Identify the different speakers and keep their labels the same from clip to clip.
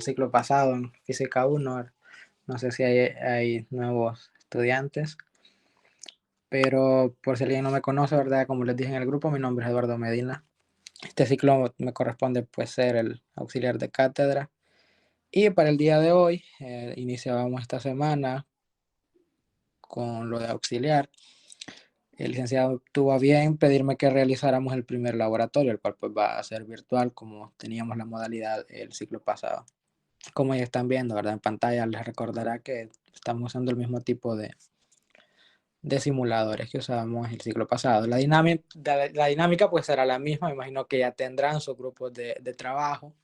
Speaker 1: ciclo pasado en Física 1, no sé si hay nuevos estudiantes, pero por si alguien no me conoce, ¿verdad? Como les dije en el grupo, mi nombre es Eduardo Medina. Este ciclo me corresponde pues ser el auxiliar de cátedra. Y para el día de hoy, iniciábamos esta semana con lo de auxiliar. El licenciado tuvo a bien pedirme que realizáramos el primer laboratorio, el cual pues va a ser virtual como teníamos la modalidad el ciclo pasado. Como ya están viendo, ¿verdad? En pantalla les recordará que estamos usando el mismo tipo de simuladores que usábamos el ciclo pasado. La dinámica pues será la misma, me imagino que ya tendrán sus grupos de trabajo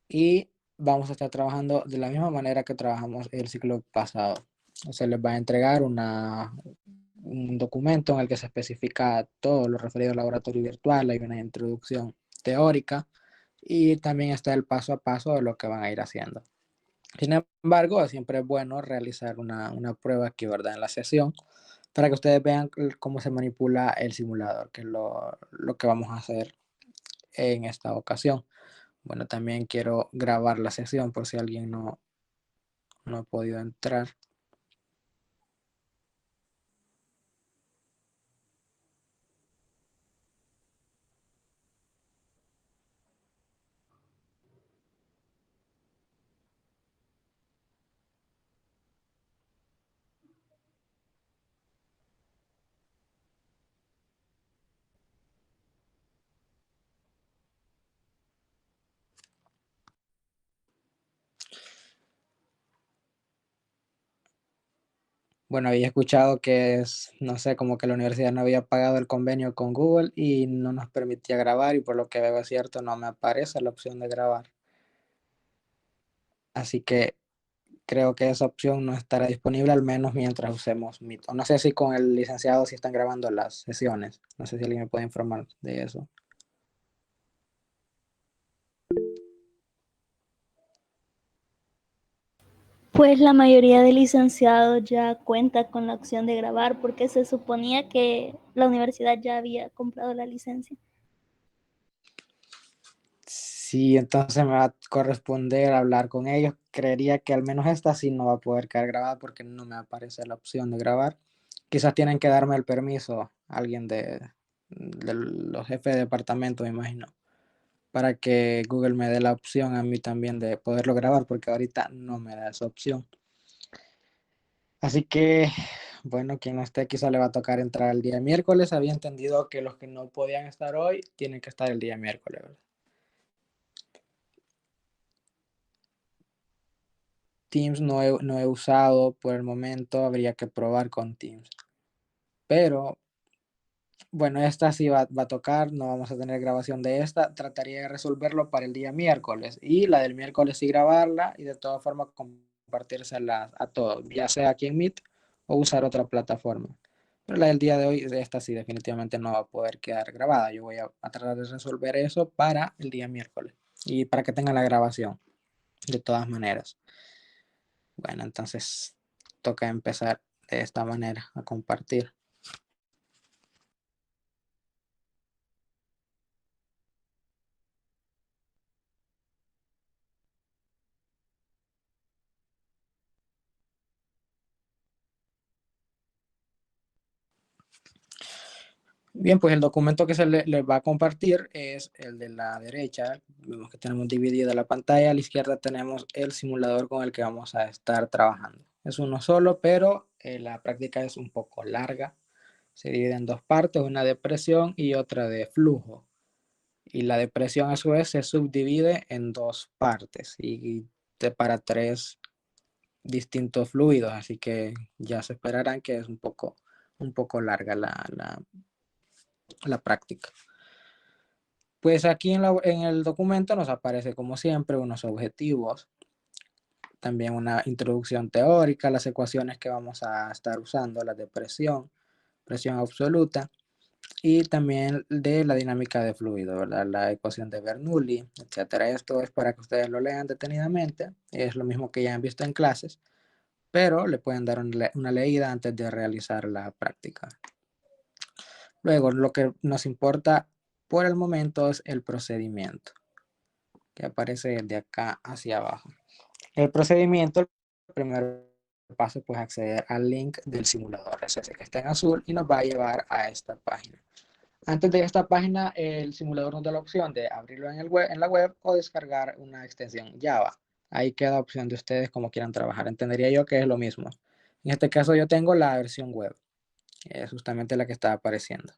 Speaker 1: y vamos a estar trabajando de la misma manera que trabajamos el ciclo pasado. Se les va a entregar un documento en el que se especifica todo lo referido al laboratorio virtual, hay una introducción teórica y también está el paso a paso de lo que van a ir haciendo. Sin embargo, siempre es bueno realizar una prueba aquí, ¿verdad? En la sesión, para que ustedes vean cómo se manipula el simulador, que es lo que vamos a hacer en esta ocasión. Bueno, también quiero grabar la sesión por si alguien no ha podido entrar. Bueno, había escuchado que no sé, como que la universidad no había pagado el convenio con Google y no nos permitía grabar y por lo que veo es cierto, no me aparece la opción de grabar. Así que creo que esa opción no estará disponible al menos mientras usemos Meet. O no sé si con el licenciado si están grabando las sesiones. No sé si alguien me puede informar de eso.
Speaker 2: Pues la mayoría de licenciados ya cuenta con la opción de grabar porque se suponía que la universidad ya había comprado la licencia.
Speaker 1: Sí, entonces me va a corresponder hablar con ellos. Creería que al menos esta sí no va a poder quedar grabada porque no me aparece la opción de grabar. Quizás tienen que darme el permiso, alguien de los jefes de departamento, me imagino, para que Google me dé la opción a mí también de poderlo grabar, porque ahorita no me da esa opción. Así que, bueno, quien no esté quizá le va a tocar entrar el día miércoles. Había entendido que los que no podían estar hoy tienen que estar el día miércoles, ¿verdad? Teams no he usado por el momento, habría que probar con Teams. Pero bueno, esta sí va a tocar, no vamos a tener grabación de esta. Trataría de resolverlo para el día miércoles y la del miércoles sí grabarla y de todas formas compartírsela a todos, ya sea aquí en Meet o usar otra plataforma. Pero la del día de hoy, esta sí definitivamente no va a poder quedar grabada. Yo voy a tratar de resolver eso para el día miércoles y para que tengan la grabación de todas maneras. Bueno, entonces toca empezar de esta manera a compartir. Bien, pues el documento que les va a compartir es el de la derecha. Vemos que tenemos dividida la pantalla. A la izquierda tenemos el simulador con el que vamos a estar trabajando. Es uno solo, pero la práctica es un poco larga. Se divide en dos partes, una de presión y otra de flujo. Y la de presión a su vez se subdivide en dos partes y para tres distintos fluidos. Así que ya se esperarán que es un poco larga la práctica. Pues aquí en el documento nos aparece como siempre unos objetivos, también una introducción teórica, las ecuaciones que vamos a estar usando, las de presión, presión absoluta y también de la dinámica de fluido, ¿verdad? La ecuación de Bernoulli, etcétera. Esto es para que ustedes lo lean detenidamente, es lo mismo que ya han visto en clases, pero le pueden dar una leída antes de realizar la práctica. Luego, lo que nos importa por el momento es el procedimiento. que aparece de acá hacia abajo. El procedimiento, el primer paso, pues acceder al link del simulador, es ese que está en azul y nos va a llevar a esta página. Antes de esta página, el simulador nos da la opción de abrirlo en la web o descargar una extensión Java. Ahí queda opción de ustedes como quieran trabajar. Entendería yo que es lo mismo. En este caso yo tengo la versión web, es justamente la que está apareciendo.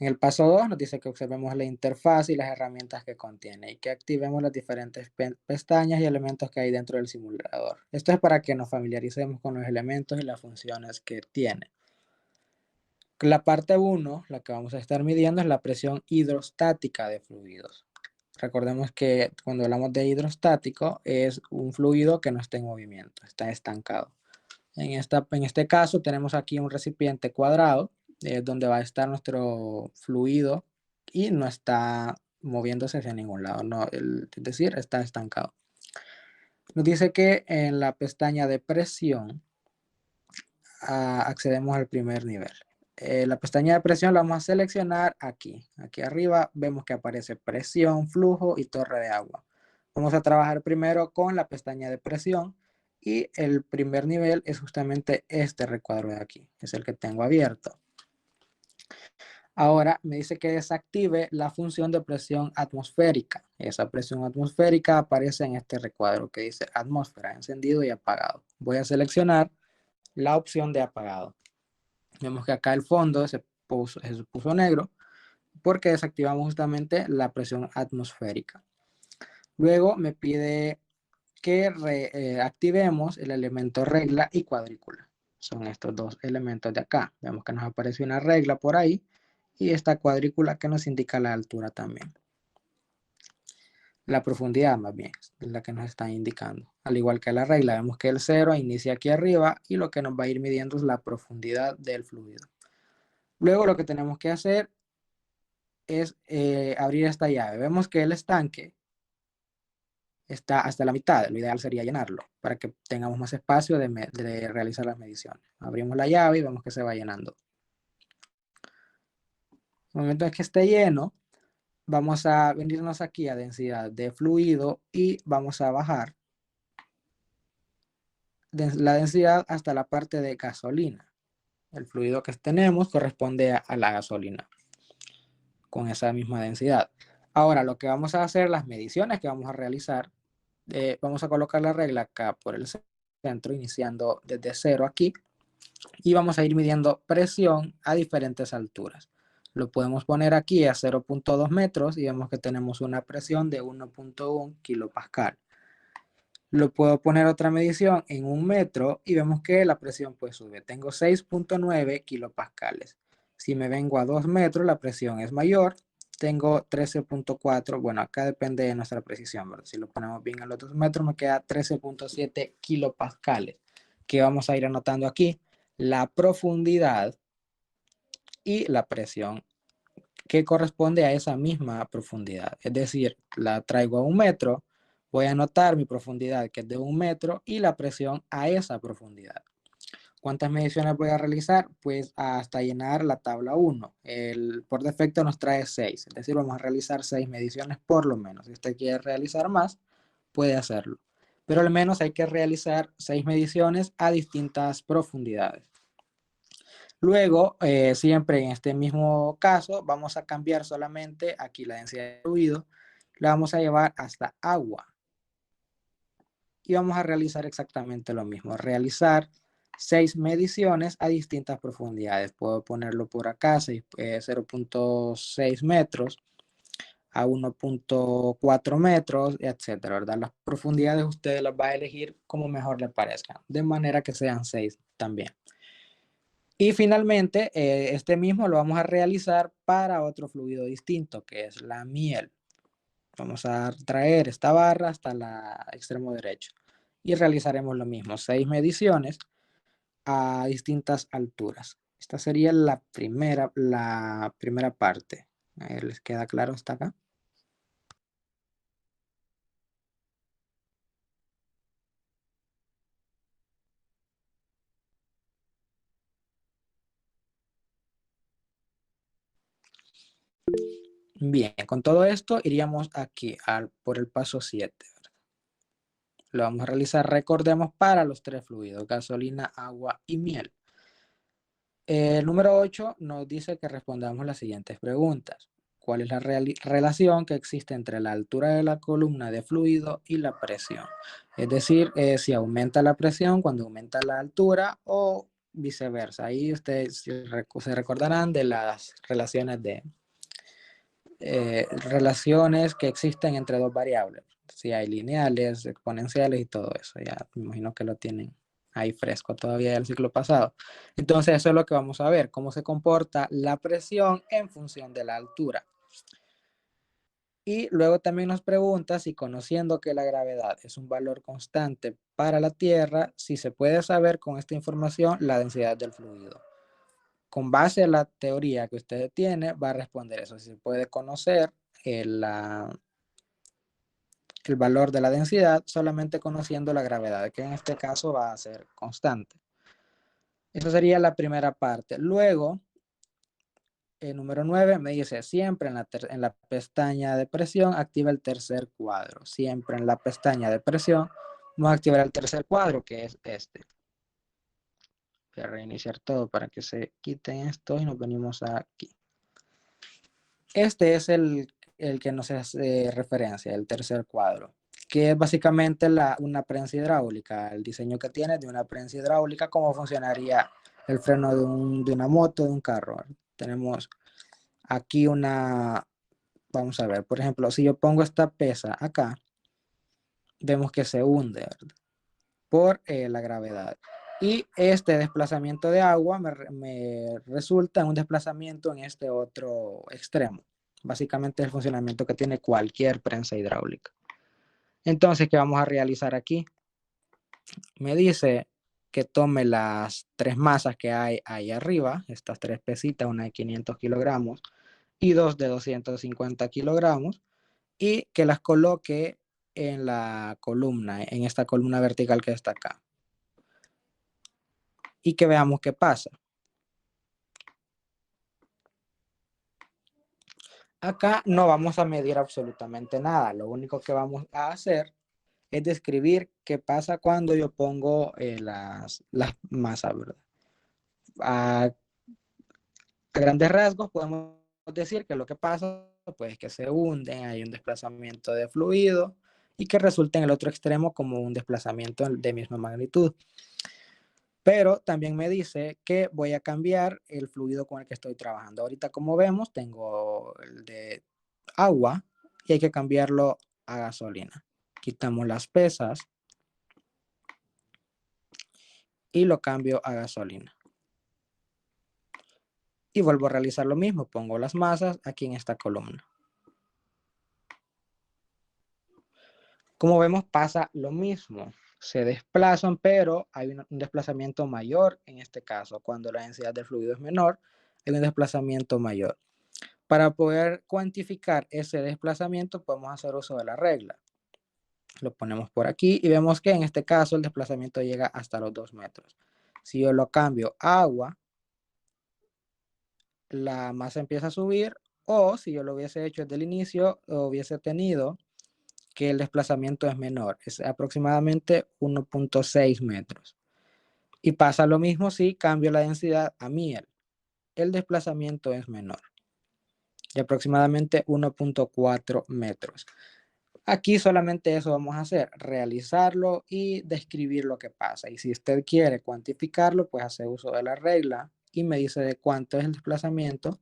Speaker 1: En el paso 2 nos dice que observemos la interfaz y las herramientas que contiene y que activemos las diferentes pestañas y elementos que hay dentro del simulador. Esto es para que nos familiaricemos con los elementos y las funciones que tiene. La parte 1, la que vamos a estar midiendo, es la presión hidrostática de fluidos. Recordemos que cuando hablamos de hidrostático es un fluido que no está en movimiento, está estancado. En este caso tenemos aquí un recipiente cuadrado donde va a estar nuestro fluido y no está moviéndose hacia ningún lado, no, es decir, está estancado. Nos dice que en la pestaña de presión accedemos al primer nivel. La pestaña de presión la vamos a seleccionar aquí. Aquí arriba vemos que aparece presión, flujo y torre de agua. Vamos a trabajar primero con la pestaña de presión y el primer nivel es justamente este recuadro de aquí, es el que tengo abierto. Ahora me dice que desactive la función de presión atmosférica. Esa presión atmosférica aparece en este recuadro que dice atmósfera, encendido y apagado. Voy a seleccionar la opción de apagado. Vemos que acá el fondo se puso negro porque desactivamos justamente la presión atmosférica. Luego me pide que activemos el elemento regla y cuadrícula. Son estos dos elementos de acá. Vemos que nos aparece una regla por ahí y esta cuadrícula que nos indica la altura también. La profundidad más bien es la que nos está indicando. Al igual que la regla, vemos que el 0 inicia aquí arriba y lo que nos va a ir midiendo es la profundidad del fluido. Luego lo que tenemos que hacer es abrir esta llave. Vemos que el estanque está hasta la mitad. Lo ideal sería llenarlo para que tengamos más espacio de realizar las mediciones. Abrimos la llave y vemos que se va llenando. En el momento en que esté lleno, vamos a venirnos aquí a densidad de fluido y vamos a bajar la densidad hasta la parte de gasolina. El fluido que tenemos corresponde a la gasolina con esa misma densidad. Ahora lo que vamos a hacer, las mediciones que vamos a realizar, vamos a colocar la regla acá por el centro, iniciando desde 0 aquí, y vamos a ir midiendo presión a diferentes alturas. Lo podemos poner aquí a 0.2 metros y vemos que tenemos una presión de 1.1 kilopascal. Lo puedo poner otra medición en 1 metro y vemos que la presión pues sube. Tengo 6.9 kilopascales. Si me vengo a 2 metros, la presión es mayor. Tengo 13.4, bueno, acá depende de nuestra precisión, ¿verdad? Si lo ponemos bien a los 2 metros, me queda 13.7 kilopascales, que vamos a ir anotando aquí. La profundidad y la presión que corresponde a esa misma profundidad. Es decir, la traigo a 1 metro, voy a anotar mi profundidad que es de 1 metro y la presión a esa profundidad. ¿Cuántas mediciones voy a realizar? Pues hasta llenar la tabla 1. Por defecto nos trae 6, es decir, vamos a realizar 6 mediciones por lo menos. Si usted quiere realizar más, puede hacerlo. Pero al menos hay que realizar 6 mediciones a distintas profundidades. Luego, siempre en este mismo caso, vamos a cambiar solamente aquí la densidad de fluido, la vamos a llevar hasta agua. Y vamos a realizar exactamente lo mismo, realizar 6 mediciones a distintas profundidades. Puedo ponerlo por acá, 0.6 metros a 1.4 metros, etcétera, ¿verdad? Las profundidades ustedes las va a elegir como mejor les parezca, de manera que sean 6 también. Y finalmente, este mismo lo vamos a realizar para otro fluido distinto, que es la miel. Vamos a traer esta barra hasta el extremo derecho y realizaremos lo mismo, 6 mediciones a distintas alturas. Esta sería la primera parte. ¿Les queda claro hasta acá? Bien, con todo esto iríamos aquí por el paso 7. Lo vamos a realizar, recordemos, para los tres fluidos, gasolina, agua y miel. El número 8 nos dice que respondamos las siguientes preguntas. ¿Cuál es la relación que existe entre la altura de la columna de fluido y la presión? Es decir, si aumenta la presión cuando aumenta la altura o viceversa. Ahí ustedes se recordarán de las relaciones que existen entre dos variables. Si hay lineales, exponenciales y todo eso. Ya me imagino que lo tienen ahí fresco todavía del ciclo pasado. Entonces eso es lo que vamos a ver, cómo se comporta la presión en función de la altura. Y luego también nos pregunta si, conociendo que la gravedad es un valor constante para la Tierra, si se puede saber con esta información la densidad del fluido. Con base a la teoría que usted tiene, va a responder eso. Si se puede conocer el valor de la densidad solamente conociendo la gravedad, que en este caso va a ser constante. Esa sería la primera parte. Luego, el número 9 me dice, siempre en la pestaña de presión activa el tercer cuadro. Siempre en la pestaña de presión vamos a activar el tercer cuadro, que es este. Voy a reiniciar todo para que se quiten esto y nos venimos aquí. Este es el que nos hace referencia, el tercer cuadro, que es básicamente una prensa hidráulica, el diseño que tiene de una prensa hidráulica, cómo funcionaría el freno de una moto, de un carro. Tenemos aquí vamos a ver, por ejemplo, si yo pongo esta pesa acá, vemos que se hunde, ¿verdad? Por la gravedad. Y este desplazamiento de agua me resulta en un desplazamiento en este otro extremo. Básicamente el funcionamiento que tiene cualquier prensa hidráulica. Entonces, ¿qué vamos a realizar aquí? Me dice que tome las tres masas que hay ahí arriba, estas tres pesitas, una de 500 kilogramos y dos de 250 kilogramos, y que las coloque en la columna, en esta columna vertical que está acá. Y que veamos qué pasa. Acá no vamos a medir absolutamente nada. Lo único que vamos a hacer es describir qué pasa cuando yo pongo las masas, ¿verdad? A grandes rasgos podemos decir que lo que pasa pues, es que se hunden, hay un desplazamiento de fluido y que resulta en el otro extremo como un desplazamiento de misma magnitud. Pero también me dice que voy a cambiar el fluido con el que estoy trabajando. Ahorita, como vemos, tengo el de agua y hay que cambiarlo a gasolina. Quitamos las pesas y lo cambio a gasolina. Y vuelvo a realizar lo mismo. Pongo las masas aquí en esta columna. Como vemos, pasa lo mismo. Se desplazan, pero hay un desplazamiento mayor en este caso. Cuando la densidad del fluido es menor, hay un desplazamiento mayor. Para poder cuantificar ese desplazamiento, podemos hacer uso de la regla. Lo ponemos por aquí y vemos que en este caso el desplazamiento llega hasta los 2 metros. Si yo lo cambio a agua, la masa empieza a subir, o si yo lo hubiese hecho desde el inicio, hubiese tenido que el desplazamiento es menor, es aproximadamente 1.6 metros. Y pasa lo mismo si cambio la densidad a miel. El desplazamiento es menor, de aproximadamente 1.4 metros. Aquí solamente eso vamos a hacer, realizarlo y describir lo que pasa. Y si usted quiere cuantificarlo, pues hace uso de la regla y me dice de cuánto es el desplazamiento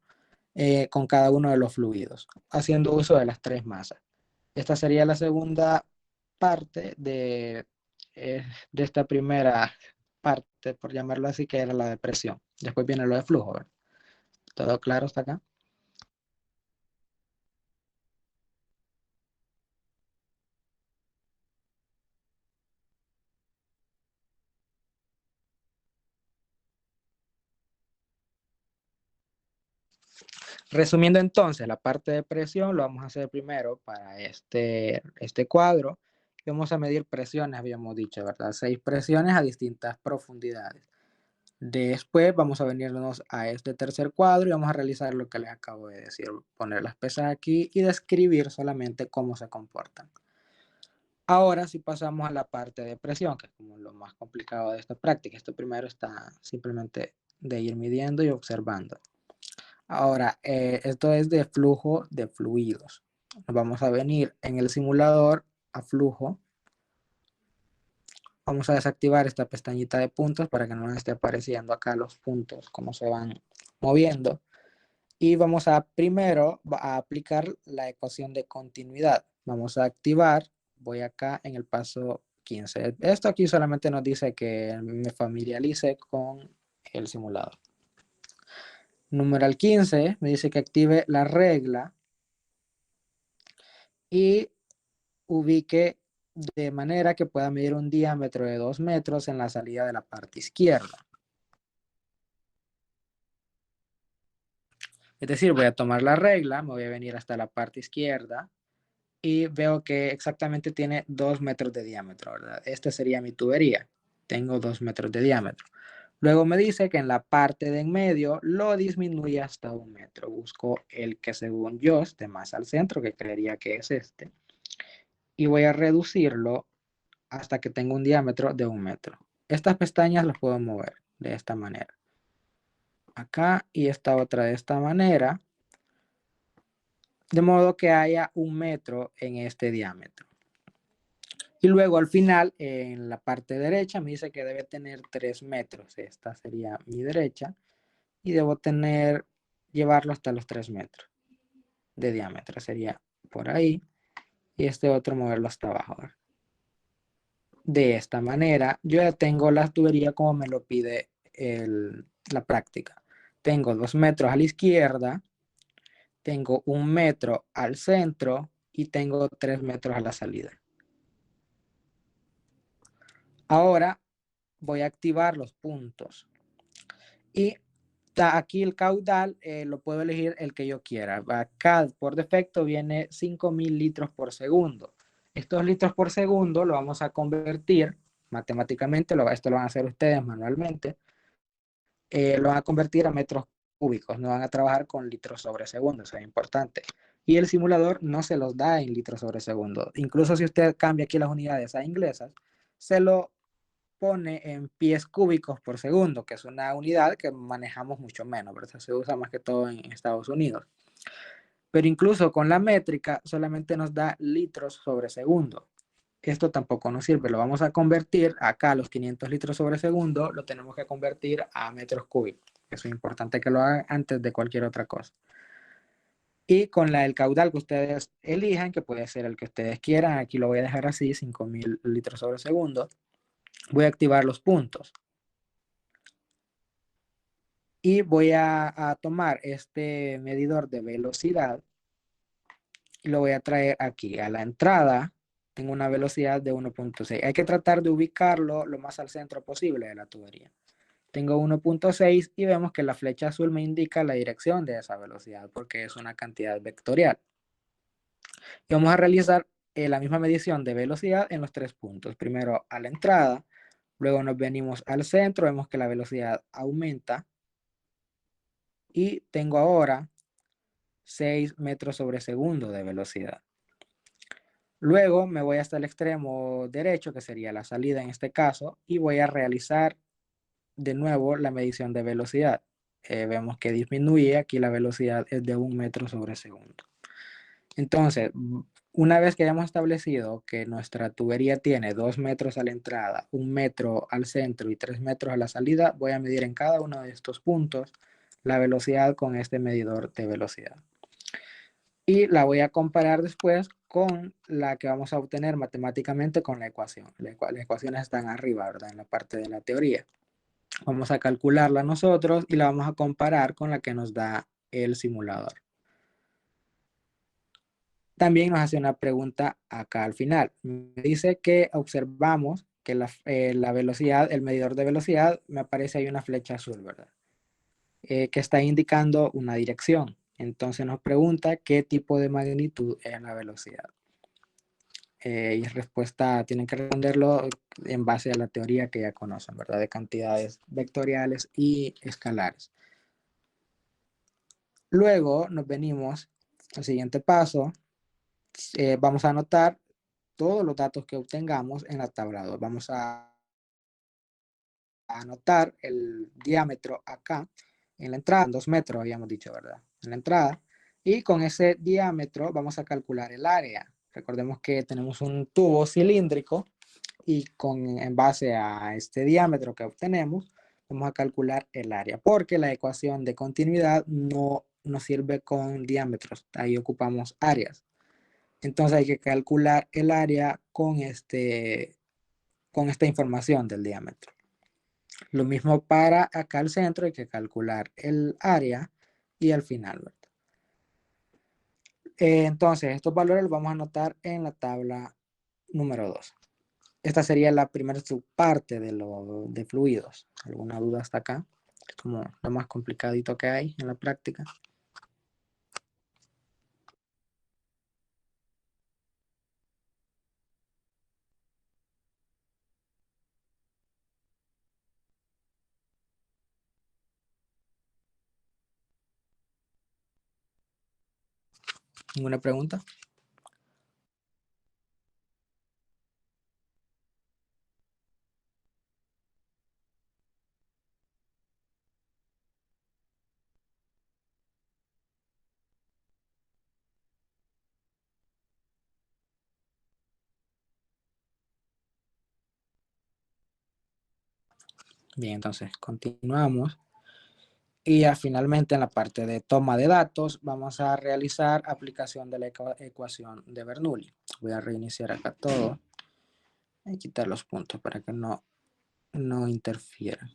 Speaker 1: con cada uno de los fluidos, haciendo uso de las tres masas. Esta sería la segunda parte de esta primera parte, por llamarlo así, que era la de presión. Después viene lo de flujo, ¿verdad? ¿Todo claro hasta acá? Resumiendo entonces, la parte de presión lo vamos a hacer primero para este cuadro. Vamos a medir presiones, habíamos dicho, ¿verdad? 6 presiones a distintas profundidades. Después vamos a venirnos a este tercer cuadro y vamos a realizar lo que les acabo de decir, poner las pesas aquí y describir solamente cómo se comportan. Ahora sí pasamos a la parte de presión, que es como lo más complicado de esta práctica. Esto primero está simplemente de ir midiendo y observando. Ahora, esto es de flujo de fluidos. Nos vamos a venir en el simulador a flujo. Vamos a desactivar esta pestañita de puntos para que no nos esté apareciendo acá los puntos, cómo se van moviendo. Y vamos a primero a aplicar la ecuación de continuidad. Vamos a activar, voy acá en el paso 15. Esto aquí solamente nos dice que me familiarice con el simulador. Numeral 15 me dice que active la regla y ubique de manera que pueda medir un diámetro de 2 metros en la salida de la parte izquierda. Es decir, voy a tomar la regla, me voy a venir hasta la parte izquierda y veo que exactamente tiene 2 metros de diámetro, ¿verdad? Esta sería mi tubería. Tengo 2 metros de diámetro. Luego me dice que en la parte de en medio lo disminuye hasta 1 metro. Busco el que según yo esté más al centro, que creería que es este. Y voy a reducirlo hasta que tenga un diámetro de 1 metro. Estas pestañas las puedo mover de esta manera. Acá y esta otra de esta manera. De modo que haya 1 metro en este diámetro. Y luego al final, en la parte derecha, me dice que debe tener 3 metros. Esta sería mi derecha. Y debo llevarlo hasta los 3 metros de diámetro. Sería por ahí. Y este otro moverlo hasta abajo. De esta manera, yo ya tengo la tubería como me lo pide la práctica. Tengo 2 metros a la izquierda, tengo 1 metro al centro y tengo 3 metros a la salida. Ahora voy a activar los puntos. Y aquí el caudal lo puedo elegir el que yo quiera. Acá por defecto viene 5.000 litros por segundo. Estos litros por segundo lo vamos a convertir matemáticamente, esto lo van a hacer ustedes manualmente, lo van a convertir a metros cúbicos, no van a trabajar con litros sobre segundo, eso es importante. Y el simulador no se los da en litros sobre segundo. Incluso si usted cambia aquí las unidades a inglesas, se lo pone en pies cúbicos por segundo, que es una unidad que manejamos mucho menos, ¿verdad? Se usa más que todo en Estados Unidos. Pero incluso con la métrica solamente nos da litros sobre segundo. Esto tampoco nos sirve, lo vamos a convertir acá los 500 litros sobre segundo, lo tenemos que convertir a metros cúbicos. Eso es importante que lo hagan antes de cualquier otra cosa. Y con el caudal que ustedes elijan, que puede ser el que ustedes quieran, aquí lo voy a dejar así, 5.000 litros sobre segundo, voy a activar los puntos. Y voy a tomar este medidor de velocidad y lo voy a traer aquí a la entrada en una velocidad de 1.6. Hay que tratar de ubicarlo lo más al centro posible de la tubería. Tengo 1.6 y vemos que la flecha azul me indica la dirección de esa velocidad porque es una cantidad vectorial. Y vamos a realizar la misma medición de velocidad en los 3 puntos. Primero a la entrada, luego nos venimos al centro, vemos que la velocidad aumenta y tengo ahora 6 metros sobre segundo de velocidad. Luego me voy hasta el extremo derecho, que sería la salida en este caso, y voy a realizar de nuevo la medición de velocidad. Vemos que disminuye, aquí la velocidad es de 1 metro sobre segundo. Entonces, una vez que hayamos establecido que nuestra tubería tiene 2 metros a la entrada, 1 metro al centro y 3 metros a la salida, voy a medir en cada uno de estos puntos la velocidad con este medidor de velocidad. Y la voy a comparar después con la que vamos a obtener matemáticamente con la ecuación. Las ecuaciones están arriba, ¿verdad? En la parte de la teoría. Vamos a calcularla nosotros y la vamos a comparar con la que nos da el simulador. También nos hace una pregunta acá al final. Me dice que observamos que la velocidad, el medidor de velocidad, me aparece ahí una flecha azul, ¿verdad? Que está indicando una dirección. Entonces nos pregunta qué tipo de magnitud es la velocidad. y respuesta tienen que responderlo en base a la teoría que ya conocen, ¿verdad? De cantidades vectoriales y escalares. Luego nos venimos al siguiente paso. Vamos a anotar todos los datos que obtengamos en la tabla 2. Vamos a anotar el diámetro acá en la entrada, 2 metros habíamos dicho, ¿verdad? En la entrada. Y con ese diámetro vamos a calcular el área. Recordemos que tenemos un tubo cilíndrico y en base a este diámetro que obtenemos, vamos a calcular el área, porque la ecuación de continuidad no nos sirve con diámetros, ahí ocupamos áreas. Entonces hay que calcular el área con esta información del diámetro. Lo mismo para acá al centro, hay que calcular el área y al final, ¿verdad? Entonces, estos valores los vamos a anotar en la tabla número 2. Esta sería la primera subparte de fluidos. ¿Alguna duda hasta acá? Es como lo más complicadito que hay en la práctica. ¿Ninguna pregunta? Bien, entonces continuamos. Y ya finalmente en la parte de toma de datos vamos a realizar aplicación de la ecuación de Bernoulli. Voy a reiniciar acá todo y quitar los puntos para que no interfieran.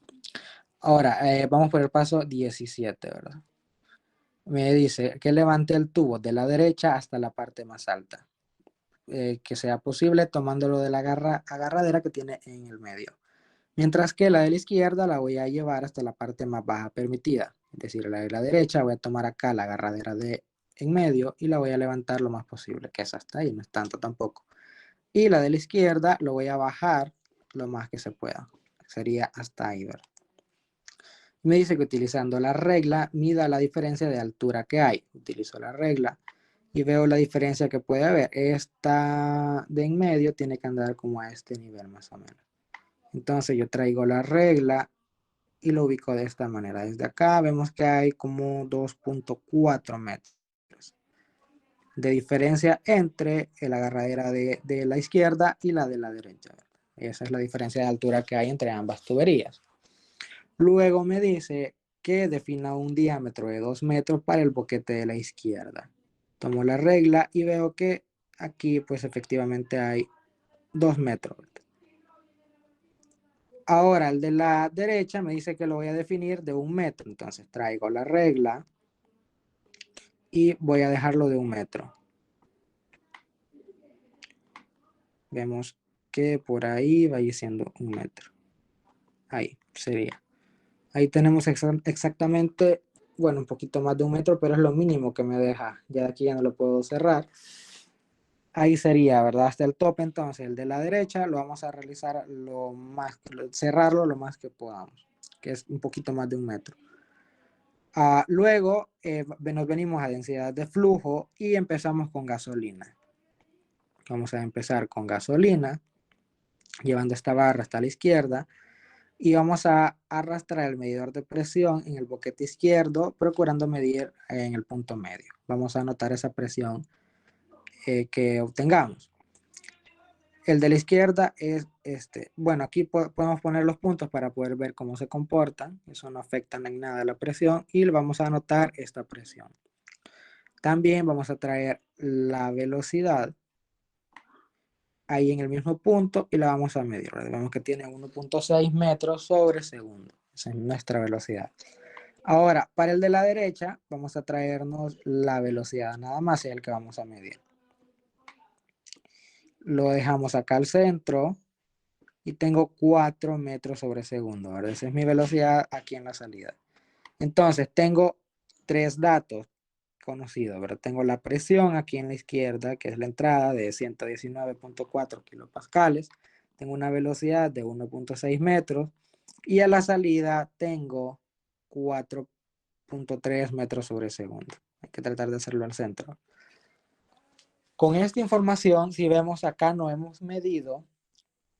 Speaker 1: Ahora, vamos por el paso 17, ¿verdad? Me dice que levante el tubo de la derecha hasta la parte más alta, que sea posible tomándolo de la agarradera que tiene en el medio. Mientras que la de la izquierda la voy a llevar hasta la parte más baja permitida. Es decir, la de la derecha voy a tomar acá la agarradera de en medio y la voy a levantar lo más posible, que es hasta ahí, no es tanto tampoco. Y la de la izquierda lo voy a bajar lo más que se pueda. Sería hasta ahí, ¿verdad? Me dice que utilizando la regla mida la diferencia de altura que hay. Utilizo la regla y veo la diferencia que puede haber. Esta de en medio tiene que andar como a este nivel más o menos. Entonces yo traigo la regla y lo ubico de esta manera. Desde acá vemos que hay como 2.4 metros de diferencia entre la agarradera de la izquierda y la de la derecha. Esa es la diferencia de altura que hay entre ambas tuberías. Luego me dice que defina un diámetro de 2 metros para el boquete de la izquierda. Tomo la regla y veo que aquí pues efectivamente hay 2 metros. Ahora el de la derecha me dice que lo voy a definir de 1 metro. Entonces traigo la regla y voy a dejarlo de 1 metro. Vemos que por ahí va siendo 1 metro. Ahí sería. Ahí tenemos exactamente, bueno, un poquito más de 1 metro, pero es lo mínimo que me deja. Ya de aquí ya no lo puedo cerrar. Ahí sería, ¿verdad? Hasta el tope. Entonces el de la derecha lo vamos a realizar cerrarlo lo más que podamos, que es un poquito más de 1 metro. Luego nos venimos a densidad de flujo y empezamos con gasolina. Vamos a empezar con gasolina, llevando esta barra hasta la izquierda y vamos a arrastrar el medidor de presión en el boquete izquierdo, procurando medir en el punto medio. Vamos a anotar esa presión que obtengamos. El de la izquierda es este. Bueno, aquí podemos poner los puntos para poder ver cómo se comportan. Eso no afecta en nada la presión y vamos a anotar esta presión. También vamos a traer la velocidad ahí en el mismo punto y la vamos a medir. Vemos que tiene 1.6 metros sobre segundo. Esa es nuestra velocidad. Ahora, para el de la derecha, vamos a traernos la velocidad, nada más es el que vamos a medir. Lo dejamos acá al centro y tengo 4 metros sobre segundo, ¿verdad? Esa es mi velocidad aquí en la salida. Entonces, tengo 3 datos. conocido, ¿verdad? Tengo la presión aquí en la izquierda, que es la entrada de 119.4 kilopascales. Tengo una velocidad de 1.6 metros y a la salida tengo 4.3 metros sobre segundo. Hay que tratar de hacerlo al centro. Con esta información, si vemos acá, no hemos medido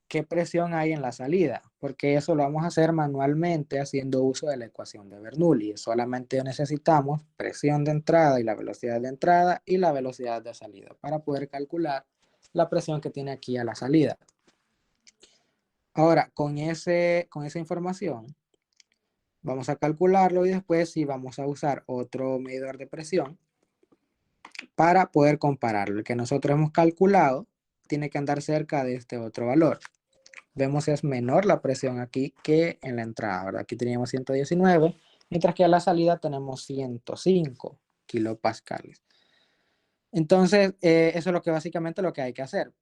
Speaker 1: qué presión hay en la salida, porque eso lo vamos a hacer manualmente haciendo uso de la ecuación de Bernoulli. Solamente necesitamos presión de entrada y la velocidad de entrada y la velocidad de salida para poder calcular la presión que tiene aquí a la salida. Ahora, con esa información, vamos a calcularlo y después sí vamos a usar otro medidor de presión para poder compararlo. El que nosotros hemos calculado tiene que andar cerca de este otro valor. Vemos que es menor la presión aquí que en la entrada, ¿verdad? Aquí teníamos 119, mientras que a la salida tenemos 105 kilopascales. Entonces, eso es lo que básicamente lo que hay que hacer.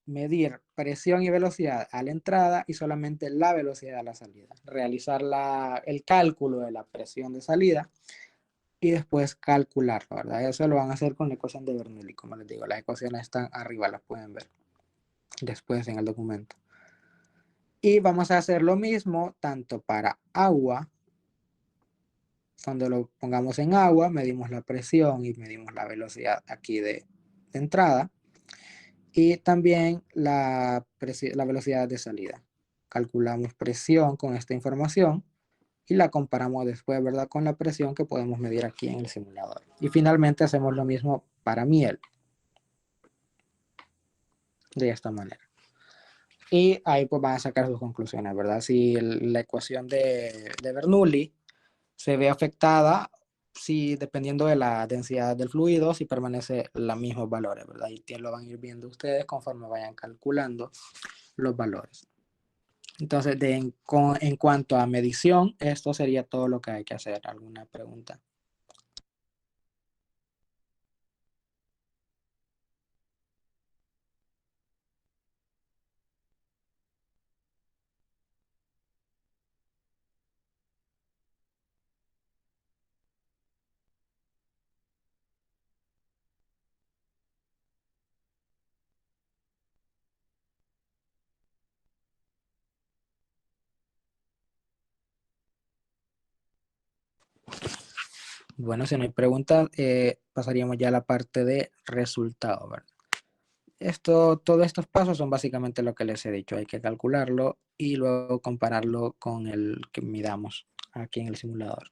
Speaker 1: Medir presión y velocidad a la entrada y solamente la velocidad a la salida. Realizar el cálculo de la presión de salida y después calcularlo, ¿verdad? Eso lo van a hacer con la ecuación de Bernoulli, como les digo. Las ecuaciones están arriba, las pueden ver después en el documento. Y vamos a hacer lo mismo tanto para agua. Cuando lo pongamos en agua, medimos la presión y medimos la velocidad aquí de entrada. Y también la velocidad de salida. Calculamos presión con esta información y la comparamos después, ¿verdad? Con la presión que podemos medir aquí en el simulador. Y finalmente hacemos lo mismo para miel. De esta manera. Y ahí pues van a sacar sus conclusiones, ¿verdad? Si la ecuación de Bernoulli se ve afectada si dependiendo de la densidad del fluido, si permanece los mismos valores, ¿verdad? Y lo van a ir viendo ustedes conforme vayan calculando los valores. Entonces, en cuanto a medición, esto sería todo lo que hay que hacer. ¿Alguna pregunta? Bueno, si no hay preguntas, pasaríamos ya a la parte de resultados, ¿verdad? Todos estos pasos son básicamente lo que les he dicho. Hay que calcularlo y luego compararlo con el que midamos aquí en el simulador.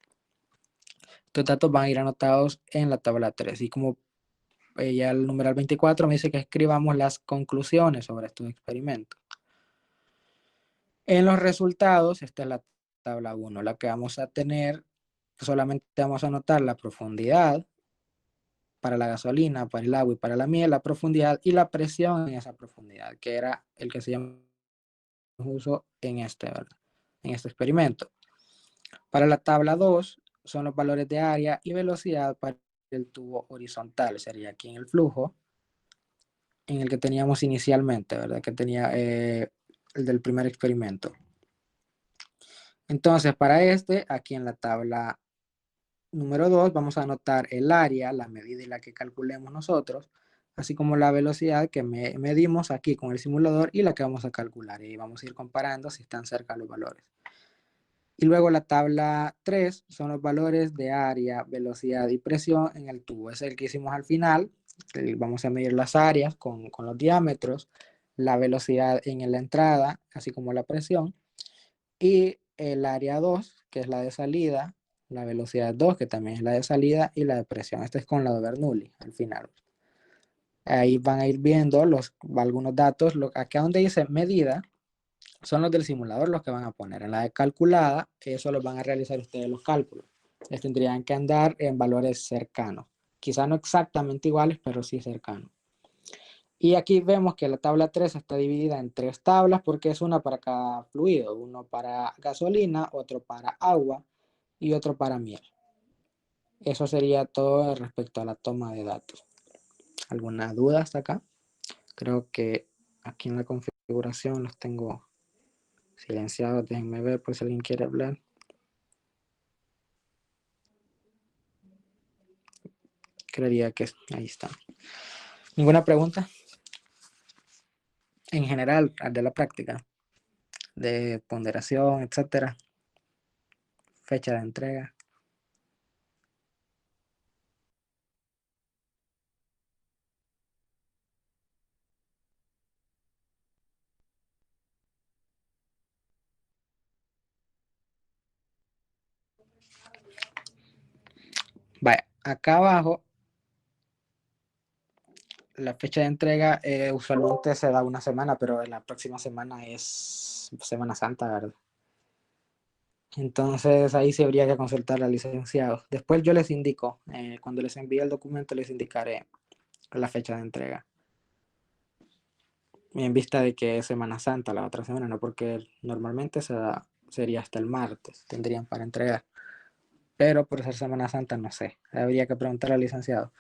Speaker 1: Estos datos van a ir anotados en la tabla 3 y como ya el numeral 24 me dice que escribamos las conclusiones sobre estos experimentos. En los resultados, esta es la tabla 1, la que vamos a tener, solamente vamos a anotar la profundidad para la gasolina, para el agua y para la miel, la profundidad y la presión en esa profundidad, que era el que se llama uso en ¿verdad? En este experimento. Para la tabla 2 son los valores de área y velocidad para el tubo horizontal, sería aquí en el flujo, en el que teníamos inicialmente, ¿verdad? Que tenía el del primer experimento. Entonces, para aquí en la tabla número 2, vamos a anotar el área, la medida en la que calculemos nosotros, así como la velocidad que medimos aquí con el simulador y la que vamos a calcular. Y vamos a ir comparando si están cerca los valores. Y luego la tabla 3 son los valores de área, velocidad y presión en el tubo. Es el que hicimos al final. Vamos a medir las áreas con los diámetros, la velocidad en la entrada, así como la presión. Y el área 2, que es la de salida, la velocidad 2, que también es la de salida, y la de presión. Este es con la de Bernoulli al final. Ahí van a ir viendo algunos datos. Acá donde dice medida, son los del simulador los que van a poner. En la de calculada, eso los van a realizar ustedes los cálculos. Les tendrían que andar en valores cercanos. Quizá no exactamente iguales, pero sí cercanos. Y aquí vemos que la tabla 3 está dividida en 3 tablas porque es una para cada fluido. Uno para gasolina, otro para agua y otro para miel. Eso sería todo respecto a la toma de datos. ¿Alguna duda hasta acá? Creo que aquí en la configuración los tengo silenciados. Déjenme ver por si alguien quiere hablar. Creería que ahí está. ¿Ninguna pregunta? En general, de la práctica, de ponderación, etcétera, fecha de entrega. Vaya, acá abajo, la fecha de entrega usualmente se da una semana, pero la próxima semana es Semana Santa, ¿verdad? Entonces ahí sí habría que consultar al licenciado. Después yo les indico, cuando les envíe el documento les indicaré la fecha de entrega. En vista de que es Semana Santa la otra semana, no porque normalmente sería hasta el martes, tendrían para entregar. Pero por ser Semana Santa no sé, habría que preguntar al licenciado.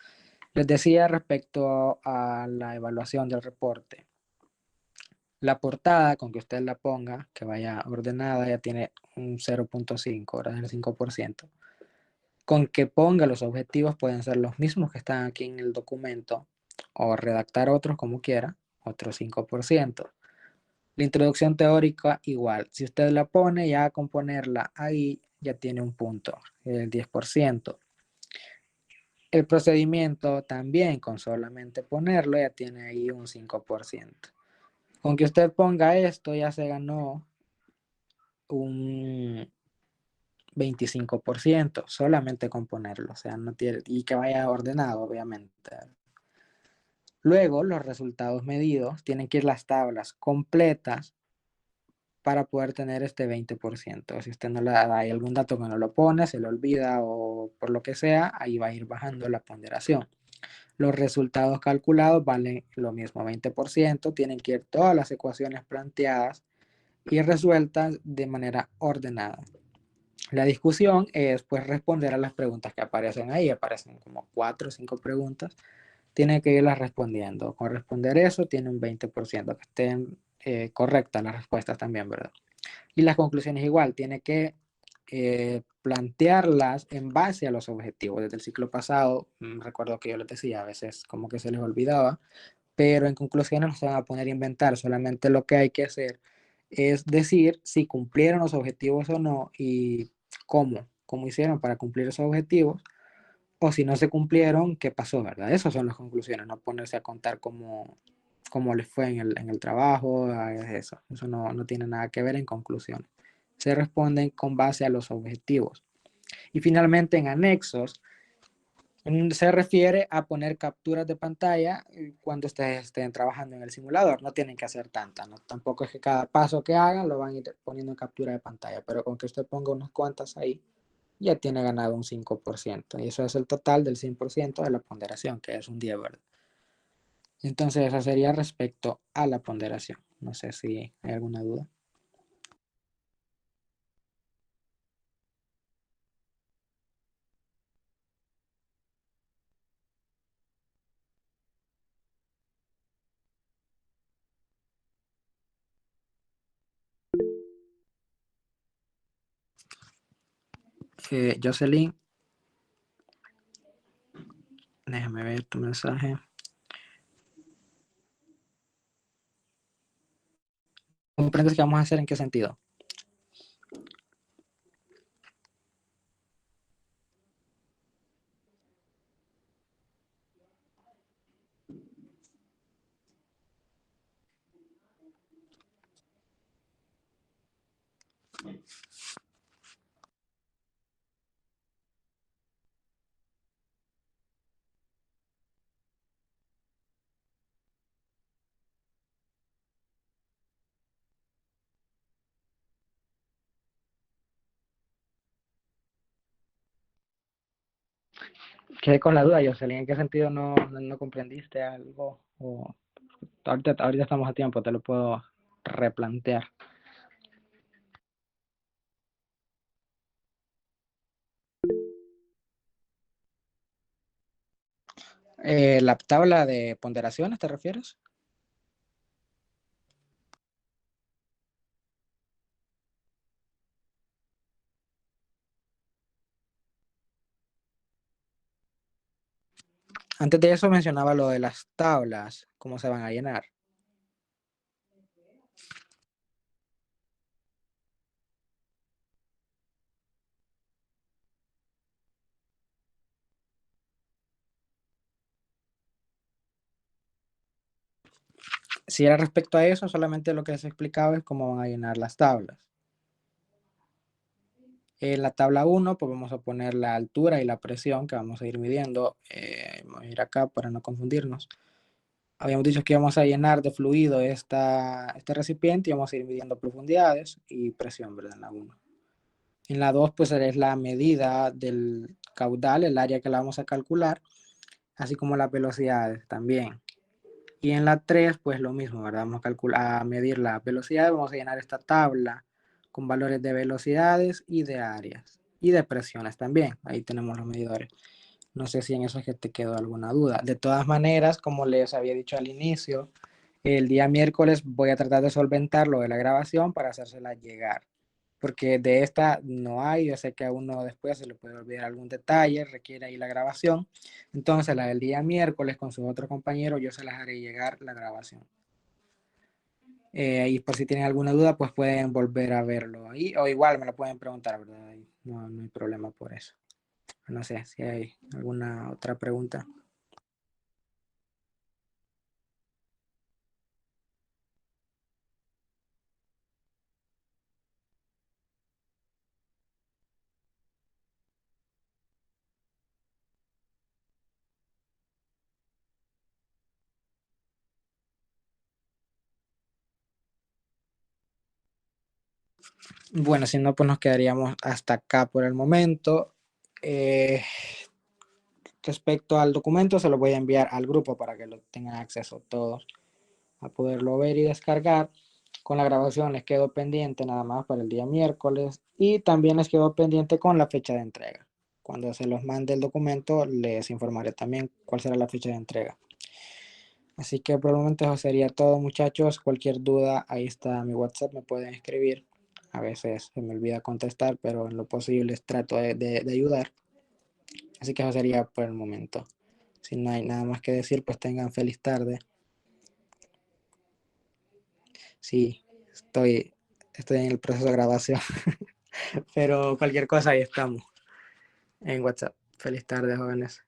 Speaker 1: Les decía respecto a la evaluación del reporte. La portada, con que usted la ponga, que vaya ordenada, ya tiene un 0.5, ahora es el 5%. Con que ponga los objetivos pueden ser los mismos que están aquí en el documento o redactar otros como quiera, otro 5%. La introducción teórica igual, si usted la pone ya con ponerla ahí ya tiene un punto, el 10%. El procedimiento también con solamente ponerlo ya tiene ahí un 5%. Con que usted ponga esto ya se ganó un 25% solamente con ponerlo, o sea, no tiene, y que vaya ordenado, obviamente. Luego, los resultados medidos tienen que ir las tablas completas para poder tener este 20%. Si usted no le da hay algún dato que no lo pone, se lo olvida o por lo que sea, ahí va a ir bajando la ponderación. Los resultados calculados valen lo mismo, 20%, tienen que ir todas las ecuaciones planteadas y resueltas de manera ordenada. La discusión es pues responder a las preguntas que aparecen ahí, aparecen como 4 o 5 preguntas, tiene que irlas respondiendo. Con responder eso tiene un 20%, que estén correctas las respuestas también, ¿verdad? Y las conclusiones igual, tiene que plantearlas en base a los objetivos. Desde el ciclo pasado, recuerdo que yo les decía, a veces como que se les olvidaba, pero en conclusiones no se van a poner a inventar, solamente lo que hay que hacer es decir si cumplieron los objetivos o no y cómo hicieron para cumplir esos objetivos, o si no se cumplieron, qué pasó, ¿verdad? Esas son las conclusiones, no ponerse a contar cómo les fue en el trabajo, eso no tiene nada que ver en conclusiones. Se responden con base a los objetivos. Y finalmente en anexos, se refiere a poner capturas de pantalla cuando ustedes estén trabajando en el simulador. No tienen que hacer tantas, ¿no? Tampoco es que cada paso que hagan lo van a ir poniendo en captura de pantalla, pero con que usted ponga unas cuantas ahí, ya tiene ganado un 5%. Y eso es el total del 100% de la ponderación, que es un 10, ¿verdad? Entonces, eso sería respecto a la ponderación. No sé si hay alguna duda. Jocelyn, déjame ver tu mensaje. ¿Comprendes qué vamos a hacer? ¿En qué sentido? Quedé con la duda, Jocelyn. ¿En qué sentido no comprendiste algo? O, ahorita estamos a tiempo, te lo puedo replantear. ¿La tabla de ponderaciones te refieres? Antes de eso mencionaba lo de las tablas, cómo se van a llenar. Si era respecto a eso, solamente lo que les explicaba es cómo van a llenar las tablas. En la tabla 1, pues vamos a poner la altura y la presión que vamos a ir midiendo. Vamos a ir acá para no confundirnos. Habíamos dicho que íbamos a llenar de fluido este recipiente y vamos a ir midiendo profundidades y presión, ¿verdad? En la 1. En la 2, pues es la medida del caudal, el área que la vamos a calcular, así como las velocidades también. Y en la 3, pues lo mismo, ¿verdad? Vamos a medir la velocidad, vamos a llenar esta tabla con valores de velocidades y de áreas. Y de presiones también, ahí tenemos los medidores. No sé si en eso es que te quedó alguna duda. De todas maneras, como les había dicho al inicio, el día miércoles voy a tratar de solventar lo de la grabación para hacérsela llegar. Porque de esta no hay, yo sé que a uno después se le puede olvidar algún detalle, requiere ahí la grabación. Entonces, la del día miércoles con sus otros compañeros, yo se las haré llegar la grabación. Y por si tienen alguna duda, pues pueden volver a verlo ahí, o igual me lo pueden preguntar, ¿verdad? No, no hay problema por eso. No sé si hay alguna otra pregunta. Bueno, si no, pues nos quedaríamos hasta acá por el momento. Respecto al documento, se lo voy a enviar al grupo para que lo tengan acceso todos a poderlo ver y descargar. Con la grabación les quedo pendiente nada más para el día miércoles y también les quedo pendiente con la fecha de entrega. Cuando se los mande el documento, les informaré también cuál será la fecha de entrega. Así que por el momento eso sería todo, muchachos. Cualquier duda, ahí está mi WhatsApp, me pueden escribir. A veces se me olvida contestar, pero en lo posible trato de ayudar. Así que eso sería por el momento. Si no hay nada más que decir, pues tengan feliz tarde. Sí, estoy en el proceso de grabación, pero cualquier cosa ahí estamos en WhatsApp. Feliz tarde, jóvenes.